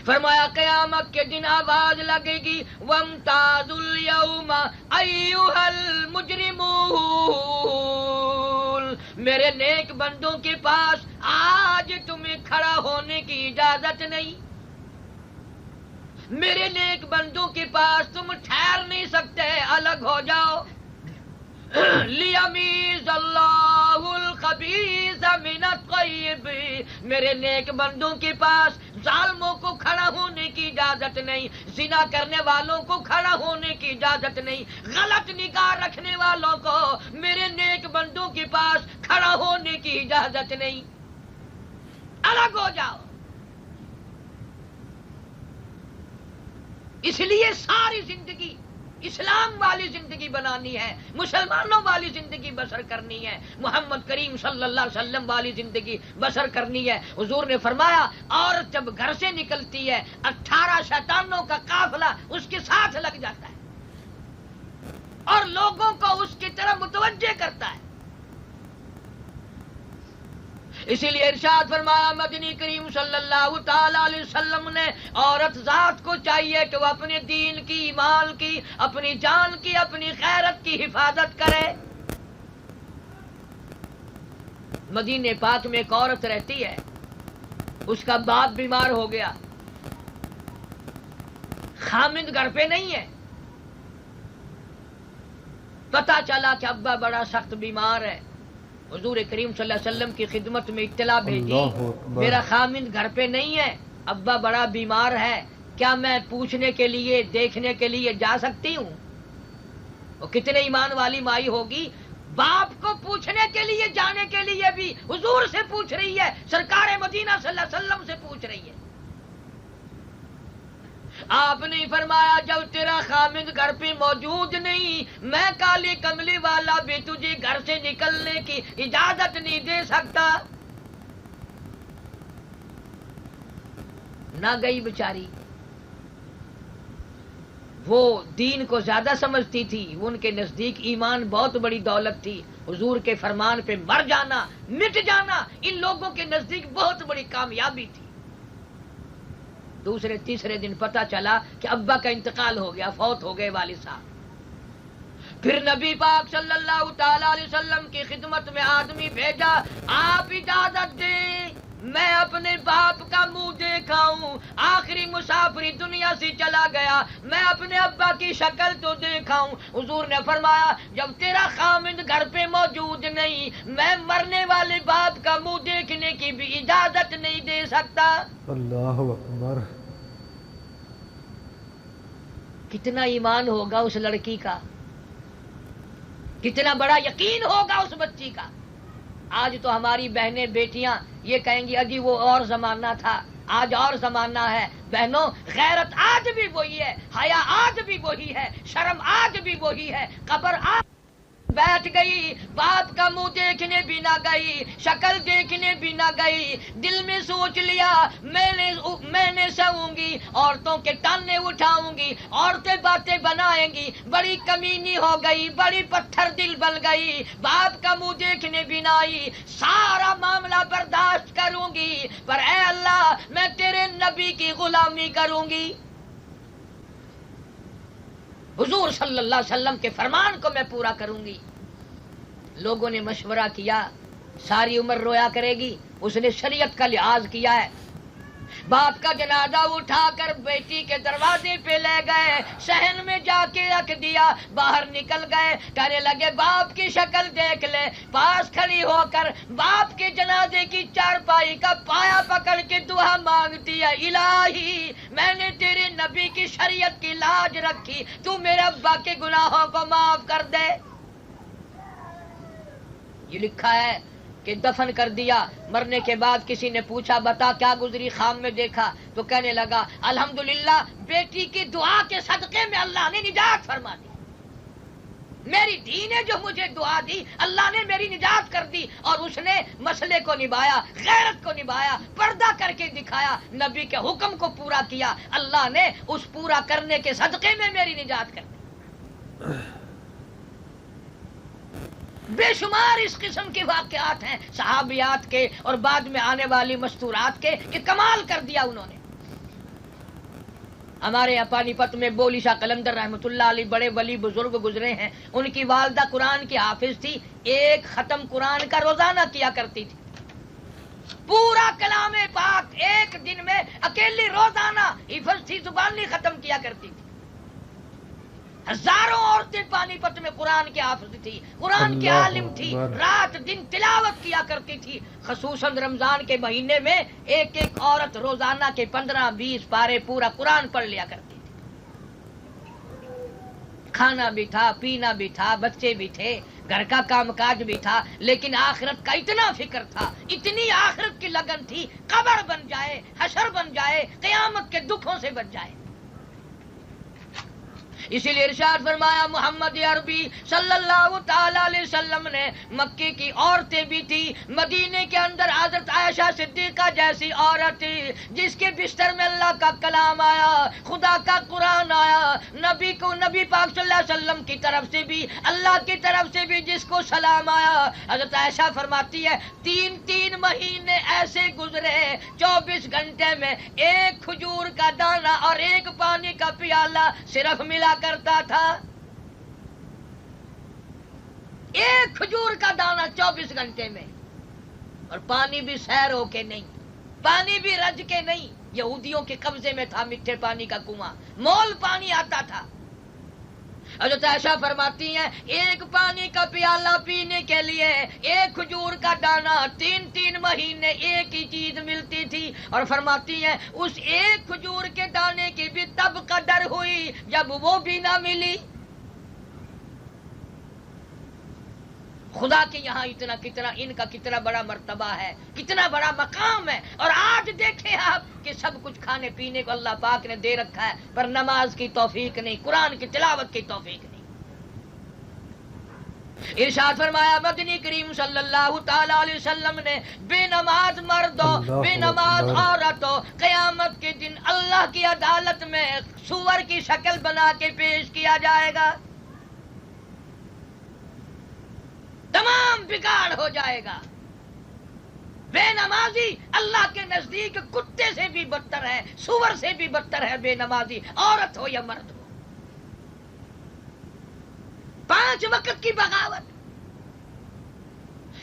Speaker 2: فرمایا قیامت کے دن آواز لگے گی وَامْتَازُوا الْيَوْمَ أَيُّهَا الْمُجْرِمُونَ، میرے نیک بندوں کے پاس آج تمہیں کھڑا ہونے کی اجازت نہیں، میرے نیک بندوں کے پاس تم ٹھہر نہیں سکتے، الگ ہو جاؤ۔ لِيَمِيزَ اللَّهُ الْخَبِيثَ مِنَ الطَّيِّبِ، میرے نیک بندوں کے پاس ظالموں کو کھڑا ہونے کی اجازت نہیں، زنا کرنے والوں کو کھڑا ہونے کی اجازت نہیں، غلط نگاہ رکھنے والوں کو میرے نیک بندوں کے پاس کھڑا ہونے کی اجازت نہیں، الگ ہو جاؤ۔ اس لیے ساری زندگی اسلام والی زندگی بنانی ہے، مسلمانوں والی زندگی بسر کرنی ہے، محمد کریم صلی اللہ علیہ وسلم والی زندگی بسر کرنی ہے۔ حضور نے فرمایا عورت جب گھر سے نکلتی ہے 18 شیطانوں کا قافلہ اس کے ساتھ لگ جاتا ہے اور لوگوں کو اس کی طرف متوجہ کرتا ہے۔ اسی لیے ارشاد فرمایا مدنی کریم صلی اللہ تعالی علیہ وسلم نے عورت ذات کو چاہیے کہ وہ اپنے دین کی، ایمان کی، اپنی جان کی، اپنی غیرت کی حفاظت کرے۔ مدینے پاک میں ایک عورت رہتی ہے، اس کا باپ بیمار ہو گیا، خامند گھر پہ نہیں ہے، پتہ چلا کہ ابا بڑا سخت بیمار ہے۔ حضور کریم صلی اللہ علیہ وسلم کی خدمت میں اطلاع بھیجی،
Speaker 1: اللہ اکبر۔
Speaker 2: میرا خامند گھر پہ نہیں ہے، ابا بڑا بیمار ہے، کیا میں پوچھنے کے لیے، دیکھنے کے لیے جا سکتی ہوں؟ وہ کتنے ایمان والی مائی ہوگی، باپ کو پوچھنے کے لیے، جانے کے لیے بھی حضور سے پوچھ رہی ہے، سرکار مدینہ صلی اللہ علیہ وسلم سے پوچھ رہی ہے۔ آپ نے فرمایا جب تیرا خامند گھر پہ موجود نہیں، میں کالی کملی والا بھی تجھے گھر سے نکلنے کی اجازت نہیں دے سکتا۔ نہ گئی بیچاری، وہ دین کو زیادہ سمجھتی تھی، ان کے نزدیک ایمان بہت بڑی دولت تھی، حضور کے فرمان پہ مر جانا، مٹ جانا ان لوگوں کے نزدیک بہت بڑی کامیابی تھی۔ دوسرے تیسرے دن پتہ چلا کہ ابا کا انتقال ہو گیا، فوت ہو گئے والد صاحب۔ پھر نبی پاک صلی اللہ تعالی علیہ وسلم کی خدمت میں آدمی بھیجا، آپ اجازت دیں میں اپنے باپ کا منہ دیکھاؤں، آخری مسافری دنیا سے چلا گیا، میں اپنے ابا کی شکل تو دیکھاؤں۔ حضور نے فرمایا جب تیرا خامند گھر پہ موجود نہیں، میں مرنے والے باپ کا منہ دیکھنے کی بھی اجازت نہیں دے سکتا۔
Speaker 1: اللہ اکبر۔
Speaker 2: کتنا ایمان ہوگا اس لڑکی کا، کتنا بڑا یقین ہوگا اس بچی کا۔ آج تو ہماری بہنیں بیٹیاں یہ کہیں گی اجی وہ اور زمانہ تھا، آج اور زمانہ ہے۔ بہنوں غیرت آج بھی وہی ہے، حیا آج بھی وہی ہے، شرم آج بھی وہی ہے۔ قبر آج بیٹھ گئی، باپ کا منہ دیکھنے بھی نہ گئی، شکل دیکھنے بھی نہ گئی، دل میں سوچ لیا میں نے سوؤں گی، عورتوں کے تانے اٹھاؤں گی، عورتیں باتیں بنائیں گی، بڑی کمینی ہو گئی، بڑی پتھر دل بن گئی، باپ کا منہ دیکھنے بھی نہ آئی، سارا معاملہ برداشت کروں گی، پر اے اللہ میں تیرے نبی کی غلامی کروں گی، حضور صلی اللہ علیہ وسلم کے فرمان کو میں پورا کروں گی۔ لوگوں نے مشورہ کیا، ساری عمر رویا کرے گی، اس نے شریعت کا لحاظ کیا ہے۔ باپ کا جنازہ اٹھا کر بیٹی کے دروازے پہ لے گئے، صحن میں جا کے رکھ دیا، باہر نکل گئے، کہنے لگے باپ کی شکل دیکھ لے، پاس کھڑی ہو کر باپ کے جنازے کی چارپائی کا پایا پکڑ کے دعا مانگتی ہے، الہی میں نے تیرے نبی کی شریعت کی لاج رکھی، تو میرے ابا کے گناہوں کو معاف کر دے۔ یہ لکھا ہے کہ دفن کر دیا، مرنے کے بعد کسی نے پوچھا بتا کیا گزری خام میں دیکھا، تو کہنے لگا الحمدللہ بیٹی کی دعا کے صدقے میں اللہ نے نجات فرما دی، میری دھی نے جو مجھے دعا دی اللہ نے میری نجات کر دی، اور اس نے مسئلے کو نبھایا، غیرت کو نبھایا، پردہ کر کے دکھایا، نبی کے حکم کو پورا کیا، اللہ نے اس پورا کرنے کے صدقے میں میری نجات کر دی۔ بے شمار اس قسم کے واقعات ہیں صحابیات کے اور بعد میں آنے والی مستورات کے کہ کمال کر دیا انہوں نے۔ ہمارے یہاں پانی پت میں بولی شاہ قلندر رحمۃ اللہ علیہ بڑے ولی بزرگ گزرے ہیں، ان کی والدہ قرآن کی حافظ تھی، ایک ختم قرآن کا روزانہ کیا کرتی تھی، پورا کلام پاک ایک دن میں اکیلی روزانہ حفظ تھی، زبانی ختم کیا کرتی تھی۔ ہزاروں عورتیں پانی پت میں قرآن کی حافظ تھی، قرآن کی عالم تھی، رات دن تلاوت کیا کرتی تھی۔ خصوصاً رمضان کے مہینے میں ایک ایک عورت روزانہ کے 15-20 پارے پورا قرآن پڑھ لیا کرتی تھی۔ کھانا بھی تھا، پینا بھی تھا، بچے بھی تھے، گھر کا کام کاج بھی تھا، لیکن آخرت کا اتنا فکر تھا، اتنی آخرت کی لگن تھی، قبر بن جائے، حشر بن جائے، قیامت کے دکھوں سے بچ جائے۔ اسی لیے ارشاد فرمایا محمد عربی صلی اللہ تعالی علیہ وسلم نے مکے کی عورتیں بھی تھی، مدینے کے اندر حضرت عائشہ صدیقہ جیسی عورت تھی جس کے بستر میں اللہ کا کلام آیا، خدا کا قرآن آیا، نبی پاک صلی اللہ علیہ وسلم کی طرف سے بھی اللہ کی طرف سے بھی جس کو سلام آیا۔ حضرت عائشہ فرماتی ہے 3 مہینے ایسے گزرے 24 گھنٹے میں ایک کھجور کا دانہ اور ایک پانی کا پیالہ صرف ملا کرتا تھا، ایک کھجور کا دانہ 24 گھنٹے میں، اور پانی بھی سیر ہو کے نہیں، پانی بھی رج کے نہیں، یہودیوں کے قبضے میں تھا میٹھے پانی کا کنواں، مول پانی آتا تھا۔ حضرت عائشہ فرماتی ہیں ایک پانی کا پیالہ پینے کے لیے ایک کھجور کا دانہ 3 مہینے ایک ہی چیز ملتی تھی، اور فرماتی ہیں اس ایک کھجور کے دانے کی بھی تب قدر ہوئی جب وہ بھی نہ ملی۔ خدا کے یہاں ان کا کتنا بڑا مرتبہ ہے، کتنا بڑا مقام ہے، اور آج دیکھیں آپ کہ سب کچھ کھانے پینے کو اللہ پاک نے دے رکھا ہے، پر نماز کی توفیق نہیں، قرآن کی تلاوت کی توفیق نہیں۔ ارشاد فرمایا مدنی کریم صلی اللہ تعالی علیہ وسلم نے بے نماز مردوں بے نماز عورتوں قیامت کے دن اللہ کی عدالت میں سور کی شکل بنا کے پیش کیا جائے گا، تمام بگاڑ ہو جائے گا۔ بے نمازی اللہ کے نزدیک کتے سے بھی بدتر ہے، سور سے بھی بدتر ہے بے نمازی، عورت ہو یا مرد ہو۔ 5 وقت کی بغاوت۔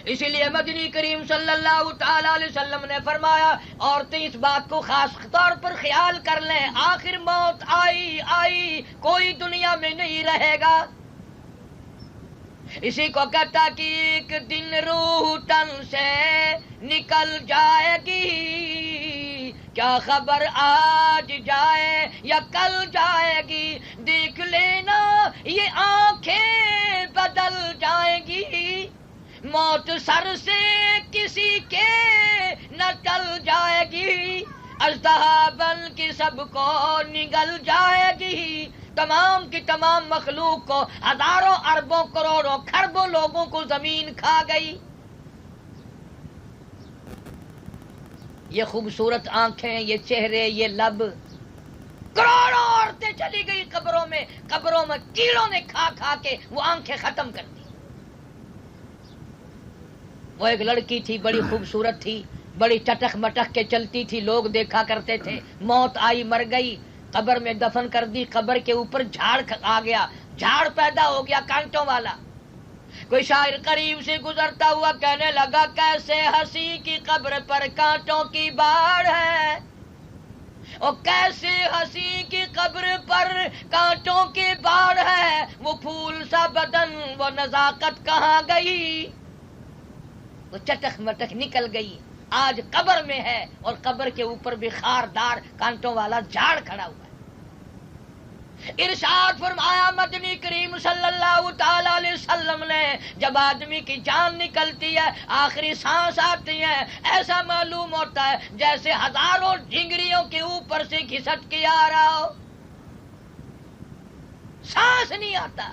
Speaker 2: اسی لیے مدنی کریم صلی اللہ تعالی علیہ وسلم نے فرمایا عورتیں اس بات کو خاص طور پر خیال کر لیں، آخر موت آئی کوئی دنیا میں نہیں رہے گا۔ اسی کو کہتا کہ ایک دن روح تن سے نکل جائے گی، کیا خبر آج جائے یا کل جائے گی، دیکھ لینا یہ آنکھیں بدل جائیں گی، موت سر سے کسی کے نہ ٹل جائے گی، اژدہا بن کے سب کو نگل جائے گی، تمام کی تمام مخلوق کو ہزاروں اربوں کروڑوں کھربوں لوگوں کو زمین کھا گئی۔ یہ خوبصورت آنکھیں، یہ چہرے، یہ لب، کروڑوں عورتیں چلی گئی قبروں میں کیڑوں نے کھا کے وہ آنکھیں ختم کر دی۔ وہ ایک لڑکی تھی، بڑی خوبصورت تھی، بڑی چٹک مٹک کے چلتی تھی، لوگ دیکھا کرتے تھے، موت آئی، مر گئی، قبر میں دفن کر دی، قبر کے اوپر جھاڑ آ گیا، جھاڑ پیدا ہو گیا کانٹوں والا۔ کوئی شاعر قریب سے گزرتا ہوا کہنے لگا کیسے ہنسی کی قبر پر کانٹوں کی باڑ ہے، اور کیسے ہنسی کی قبر پر کانٹوں کی باڑ ہے، وہ پھول سا بدن وہ نزاکت کہاں گئی، وہ چٹک مٹک نکل گئی، آج قبر میں ہے، اور قبر کے اوپر بھی خاردار کانٹوں والا جھاڑ کھڑا ہوا ہے۔ ارشاد فرمایا مدنی کریم صلی اللہ تعالی علیہ وسلم نے جب آدمی کی جان نکلتی ہے، آخری سانس آتی ہے، ایسا معلوم ہوتا ہے جیسے ہزاروں ڈھنگریوں کے اوپر سے گھسٹ کے آ رہا ہو، سانس نہیں آتا۔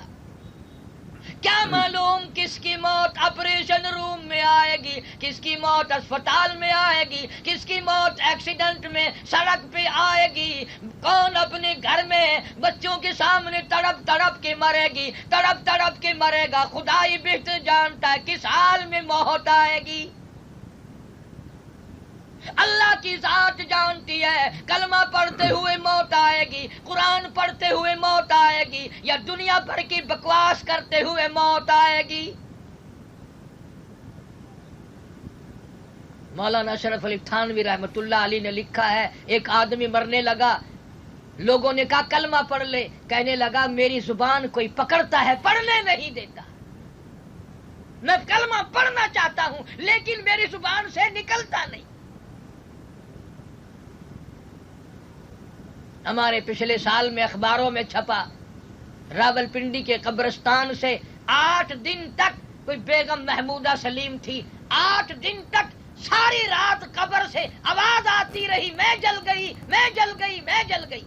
Speaker 2: کیا معلوم کس کی موت آپریشن روم میں آئے گی، کس کی موت اسپتال میں آئے گی، کس کی موت ایکسیڈنٹ میں سڑک پہ آئے گی، کون اپنے گھر میں بچوں کے سامنے تڑپ تڑپ کے مرے گی، تڑپ تڑپ کے مرے گا، خدا ہی بہتر جانتا ہے کس حال میں موت آئے گی۔ اللہ کی ذات جانتی ہے کلمہ پڑھتے ہوئے موت آئے گی، قرآن پڑھتے ہوئے موت آئے گی، یا دنیا بھر کی بکواس کرتے ہوئے موت آئے گی۔ مولانا اشرف علی تھانوی رحمۃ اللہ علیہ نے لکھا ہے ایک آدمی مرنے لگا، لوگوں نے کہا کلمہ پڑھ لے، کہنے لگا میری زبان کوئی پکڑتا ہے پڑھنے نہیں دیتا، میں کلمہ پڑھنا چاہتا ہوں لیکن میری زبان سے نکلتا نہیں۔ ہمارے پچھلے سال میں اخباروں میں چھپا، راولپنڈی کے قبرستان سے 8 دن تک کوئی بیگم محمودہ سلیم تھی، 8 دن تک ساری رات قبر سے آواز آتی رہی میں جل گئی میں جل گئی میں جل گئی۔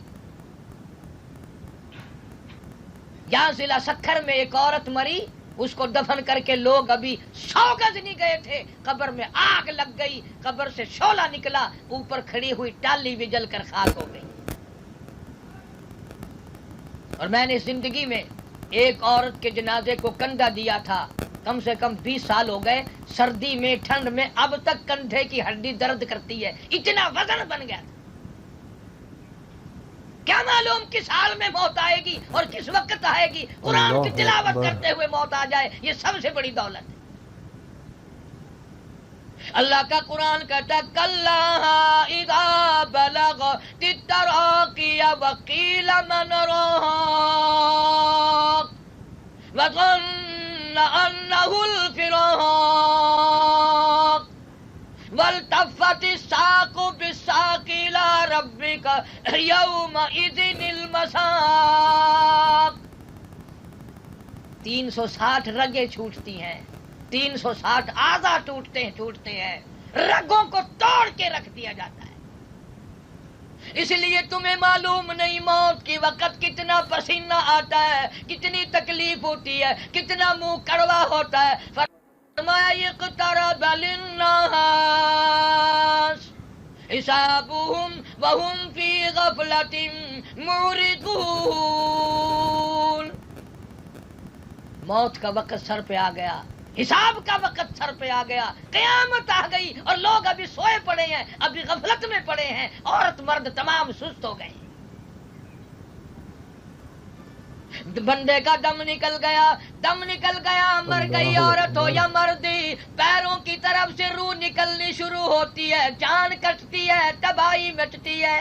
Speaker 2: یہاں ضلع سکھر میں ایک عورت مری، اس کو دفن کر کے لوگ ابھی 100 گز نہیں گئے تھے، قبر میں آگ لگ گئی، قبر سے شعلہ نکلا، اوپر کھڑی ہوئی ٹالی بھی جل کر خاک ہو گئی۔ اور میں نے زندگی میں ایک عورت کے جنازے کو کندھا دیا تھا، کم سے کم 20 سال ہو گئے، سردی میں ٹھنڈ میں اب تک کندھے کی ہڈی درد کرتی ہے، اتنا وزن بن گیا تھا۔ کیا معلوم کس حال میں موت آئے گی اور کس وقت آئے گی، قرآن کی
Speaker 1: اللہ
Speaker 2: تلاوت
Speaker 1: اکبر۔
Speaker 2: کرتے ہوئے موت آ جائے، یہ سب سے بڑی دولت ہے۔ اللہ کا قرآن کہتا ہے کلا اذا بلغت التراقی وقیل من راق وظن انہ الفراق والتفت الساق بالساق الى ربک یومئذ المساق۔ 360 رگیں چھوٹتی ہیں، 360 اعضاء ٹوٹتے ہیں، رگوں کو توڑ کے رکھ دیا جاتا ہے۔ اس لیے تمہیں معلوم نہیں موت کے وقت کتنا پسینہ آتا ہے، کتنی تکلیف ہوتی ہے، کتنا منہ کڑوا ہوتا ہے۔ فرمایا اقترب للناس حسابهم وهم فی غفلۃ معرضون۔ موت کا وقت سر پہ آ گیا، حساب کا وقت سر پہ آ گیا، قیامت آ گئی اور لوگ ابھی سوئے پڑے ہیں، ابھی غفلت میں پڑے ہیں، عورت مرد تمام سست ہو گئے۔ بندے کا دم نکل گیا، مر گئی عورت ہو یا مردی، پیروں کی طرف سے روح نکلنی شروع ہوتی ہے، جان کٹتی ہے، تباہی مٹتی ہے۔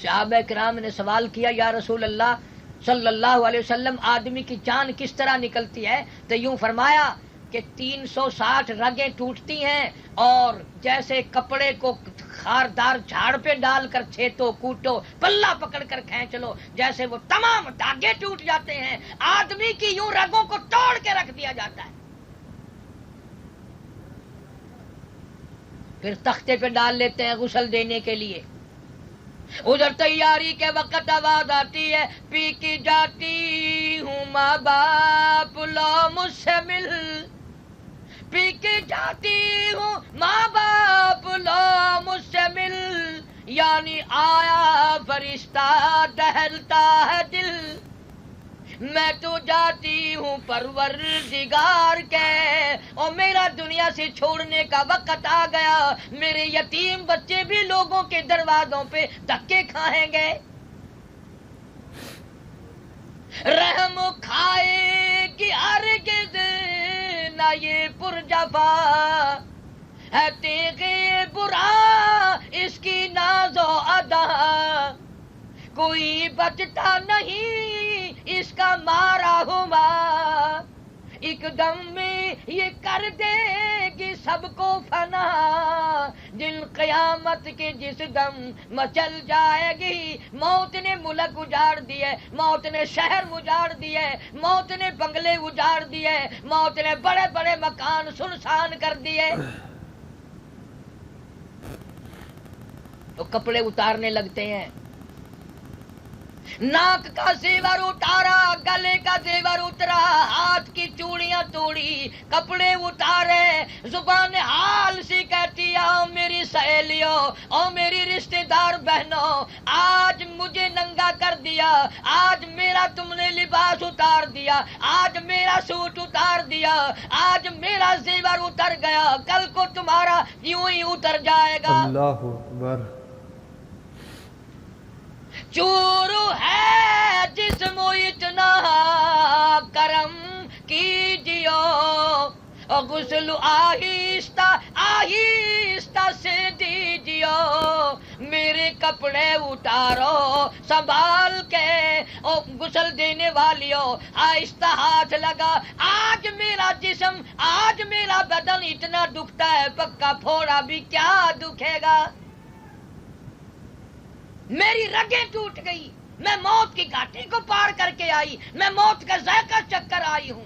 Speaker 2: صحابہ کرام نے سوال کیا یا رسول اللہ صلی اللہ علیہ وسلم آدمی کی جان کس طرح نکلتی ہے؟ تو یوں فرمایا کہ 360 رگیں ٹوٹتی ہیں اور جیسے کپڑے کو خاردار جھاڑ پہ ڈال کر چھیتو کوٹو پلہ پکڑ کر کھینچ لو، جیسے وہ تمام دھاگے ٹوٹ جاتے ہیں، آدمی کی یوں رگوں کو توڑ کے رکھ دیا جاتا ہے۔ پھر تختے پہ ڈال لیتے ہیں غسل دینے کے لیے۔ ادھر تیاری کے وقت آواز آتی ہے پی کی جاتی ہوں ماں باپ لو مجھ سے مل، پی کے جاتی ہوں ماں باپ لو مجھ سے مل، یعنی آیا فرشتہ ٹہلتا ہے دل، میں تو جاتی ہوں پروردگار کے، اور میرا دنیا سے چھوڑنے کا وقت آ گیا، میرے یتیم بچے بھی لوگوں کے دروازوں پہ دھکے کھائیں گے، رحم کھائے کہ ہرگز نہ یہ پرجفا ہے تیغے برا اس کی ناز و ادا، کوئی بچتا نہیں اس کا مارا ہوا، ایک دم میں یہ کر دے گی سب کو فنا، جن قیامت کے جس دم مچل جائے گی، موت نے ملک اجاڑ دیے، موت نے شہر اجاڑ دیے، موت نے بنگلے اجاڑ دیے، موت نے بڑے بڑے مکان سنسان کر دیے، تو کپڑے اتارنے لگتے ہیں، ناک کا زیور اتارا، گلے کا زیور اترا، ہاتھ کی چوڑیاں توڑی، کپڑے اتارے، زبان حال سی کہتی آؤ میری سہیلیوں، او میری رشتہ دار بہنوں، آج مجھے ننگا کر دیا، آج میرا تم نے لباس اتار دیا، آج میرا سوٹ اتار دیا، آج میرا زیور اتر گیا، کل کو تمہارا یوں ہی اتر جائے گا۔
Speaker 1: اللہ اکبر۔
Speaker 2: چورو ہے جسم اتنا کرم کیجیو، اور غسل آہستہ آہستہ سے دیجیو، میرے کپڑے اتارو سنبھال کے، اور غسل دینے والیوں آہستہ ہاتھ لگا، آج میرا جسم آج میرا بدن اتنا دکھتا ہے، پکا پھوڑا بھی کیا دکھے گا، میری رگیں ٹوٹ گئی، میں موت کی گھاٹی کو پار کر کے آئی، میں موت کا ذائقہ چکھ کر آئی ہوں۔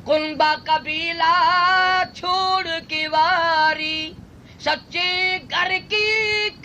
Speaker 2: کنبا قبیلہ چھوڑ کی واری، سچے گھر کی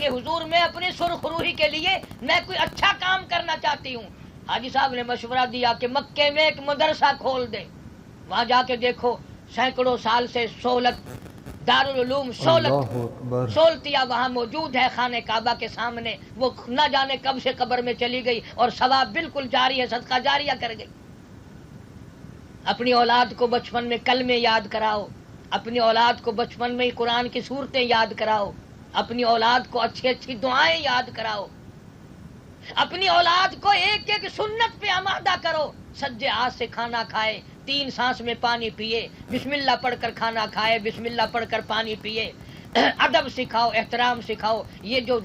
Speaker 2: کہ حضور میں اپنی سرخروہی کے لیے میں کوئی اچھا کام کرنا چاہتی ہوں. حاجی صاحب نے مشورہ دیا کہ مکے میں ایک مدرسہ کھول دیں. وہاں جا کے دیکھو سینکڑوں سال سے سہولت دارالعلوم
Speaker 1: اللہ اکبر.
Speaker 2: سولتیا وہاں موجود ہے خانہ کعبہ کے سامنے. وہ نہ جانے کب سے قبر میں چلی گئی اور ثواب بالکل جاری ہے، صدقہ جاریہ کر گئی. اپنی اولاد کو بچپن میں کلمے یاد کراؤ، اپنی اولاد کو بچپن میں ہی قرآن کی صورتیں یاد کراؤ، اپنی اولاد کو اچھی اچھی دعائیں یاد کراؤ، اپنی اولاد کو ایک ایک سنت پہ آمادہ کرو. سجے ہاتھ سے کھانا کھائے، 3 سانس میں پانی پیے، بسم اللہ پڑھ کر کھانا کھائے، بسم اللہ پڑھ کر پانی پیے. ادب سکھاؤ، احترام سکھاؤ. یہ جو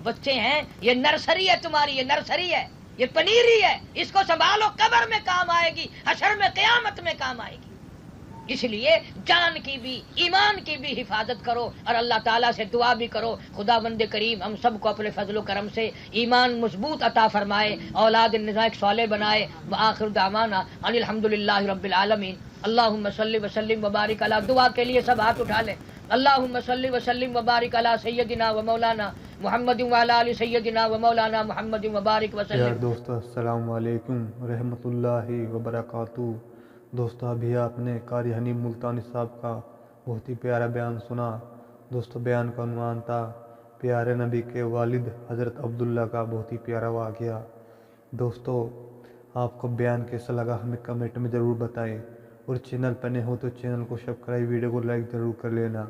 Speaker 2: بچے ہیں یہ نرسری ہے تمہاری، یہ نرسری ہے، یہ پنیری ہے. اس کو سنبھالو، قبر میں کام آئے گی، حشر میں قیامت میں کام آئے گی. اس لیے جان کی بھی ایمان کی بھی حفاظت کرو اور اللہ تعالیٰ سے دعا بھی کرو خدا بند کریم ہم سب کو اپنے فضل و کرم سے ایمان مضبوط عطا فرمائے، اولاد نزاک صالح بنائے. وآخر دعوانا ان الحمدللہ رب العالمین. اللہم صلی وسلم وبارک علی. دعا کے لیے سب ہاتھ اٹھا لیں. اللہم صلی وسلم وبارک علی سیدنا و مولانا محمد وعلی آل سیدنا و مولانا محمد وبارک وسلم.
Speaker 1: پیارے دوستو السلام علیکم رحمۃ اللہ وبرکاتہ. دوستو ابھی آپ نے قاری حنیف ملتانی صاحب کا بہت ہی پیارا بیان سنا. دوستو بیان کا عنوان تھا پیارے نبی کے والد حضرت عبداللہ کا بہت ہی پیارا واقعہ. دوستو آپ کو بیان کیسا لگا ہمیں کمنٹ میں ضرور بتائیں، اور چینل پہ نئے ہو تو چینل کو سبسکرائب، ویڈیو کو لائک ضرور کر لینا.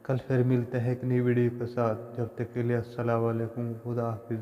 Speaker 1: کل پھر ملتے ہیں ایک نئی ویڈیو کے ساتھ. جب تک کے لیے السلام علیکم، خدا حافظ.